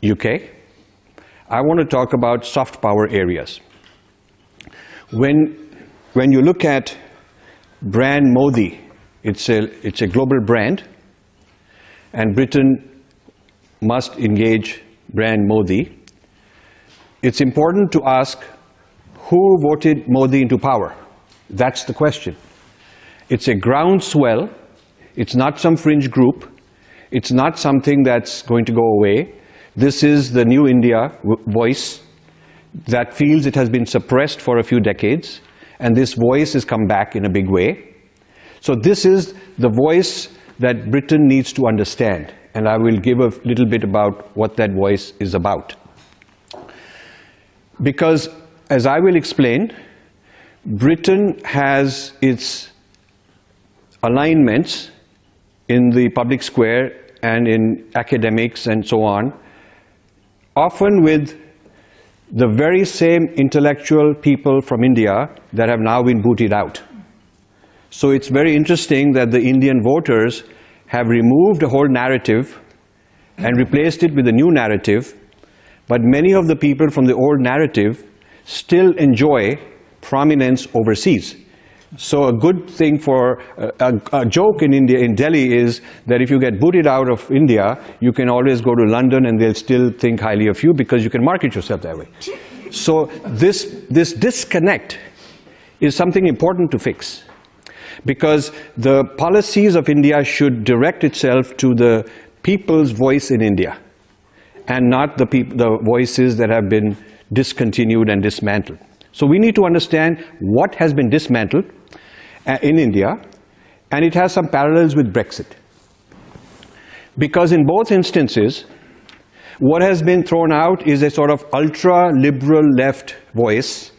UK. I want to talk about soft power areas. When you look at brand Modi, it's a global brand, and Britain must engage brand Modi. It's important to ask who voted Modi into power. That's the question. It's a groundswell. It's not some fringe group. It's not something that's going to go away. This is the new India voice that feels it has been suppressed for a few decades, and this voice has come back in a big way. So this is the voice that Britain needs to understand, and I will give a little bit about what that voice is about. Because, as I will explain, Britain has its alignments in the public square and in academics and so on, often with the very same intellectual people from India that have now been booted out. So it's very interesting that the Indian voters have removed a whole narrative and replaced it with a new narrative, but many of the people from the old narrative still enjoy prominence overseas. So a good thing for a joke in India, in Delhi, is that if you get booted out of India, you can always go to London and they'll still think highly of you because you can market yourself that way. So this disconnect is something important to fix, because the policies of India should direct itself to the people's voice in India and not the voices that have been discontinued and dismantled. So we need to understand what has been dismantled in India, and it has some parallels with Brexit. Because in both instances, what has been thrown out is a sort of ultra-liberal left voice.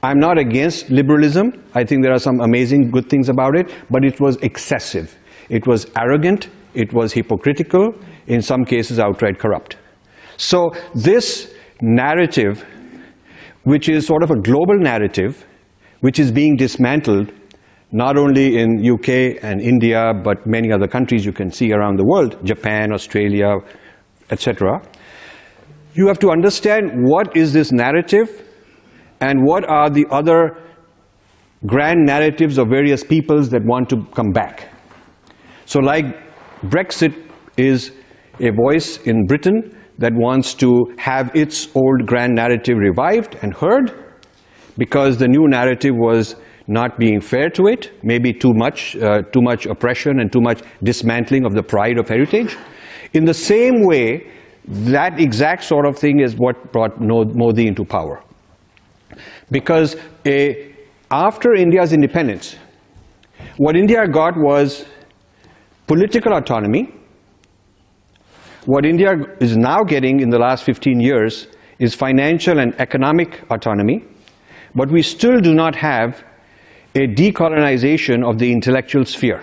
I'm not against liberalism. I think there are some amazing good things about it, but it was excessive. It was arrogant. It was hypocritical. In some cases, outright corrupt. So this narrative, which is sort of a global narrative, which is being dismantled not only in UK and India, but many other countries you can see around the world, Japan, Australia, etc. You have to understand what is this narrative and what are the other grand narratives of various peoples that want to come back. So like Brexit is a voice in Britain that wants to have its old grand narrative revived and heard, because the new narrative was not being fair to it, maybe too much oppression and too much dismantling of the pride of heritage. In the same way, that exact sort of thing is what brought Modi into power. Because after India's independence, what India got was political autonomy. What India is now getting in the last 15 years is financial and economic autonomy, but we still do not have a decolonization of the intellectual sphere.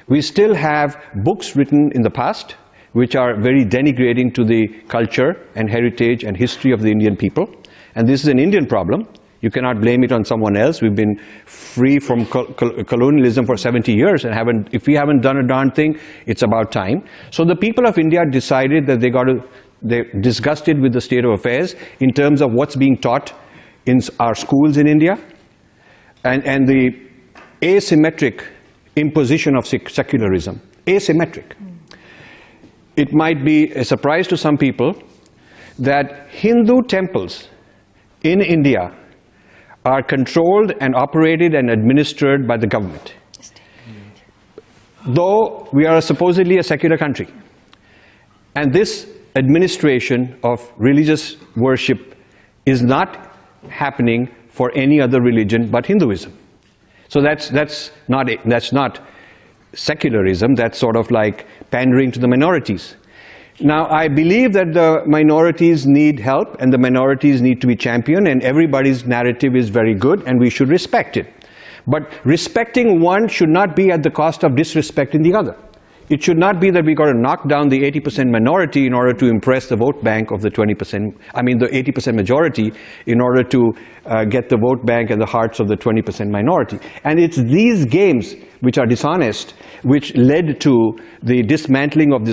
We still have books written in the past which are very denigrating to the culture and heritage and history of the Indian people, and this is an Indian problem. You cannot blame it on someone else. We've been free from colonialism for 70 years, and if we haven't done a darn thing, it's about time. So the people of India decided that they're disgusted with the state of affairs in terms of what's being taught in our schools in India, and the asymmetric imposition of secularism. Asymmetric. It might be a surprise to some people that Hindu temples in India are controlled and operated and administered by the government, though we are supposedly a secular country. And this administration of religious worship is not happening for any other religion but Hinduism. So that's not secularism. That's sort of like pandering to the minorities. Now, I believe that the minorities need help and the minorities need to be championed, and everybody's narrative is very good and we should respect it. But respecting one should not be at the cost of disrespecting the other. It should not be that we got to knock down the 80% minority in order to impress the vote bank of the 20%, the 80% majority, in order to get the vote bank and the hearts of the 20% minority. And it's these games which are dishonest, which led to the dismantling of this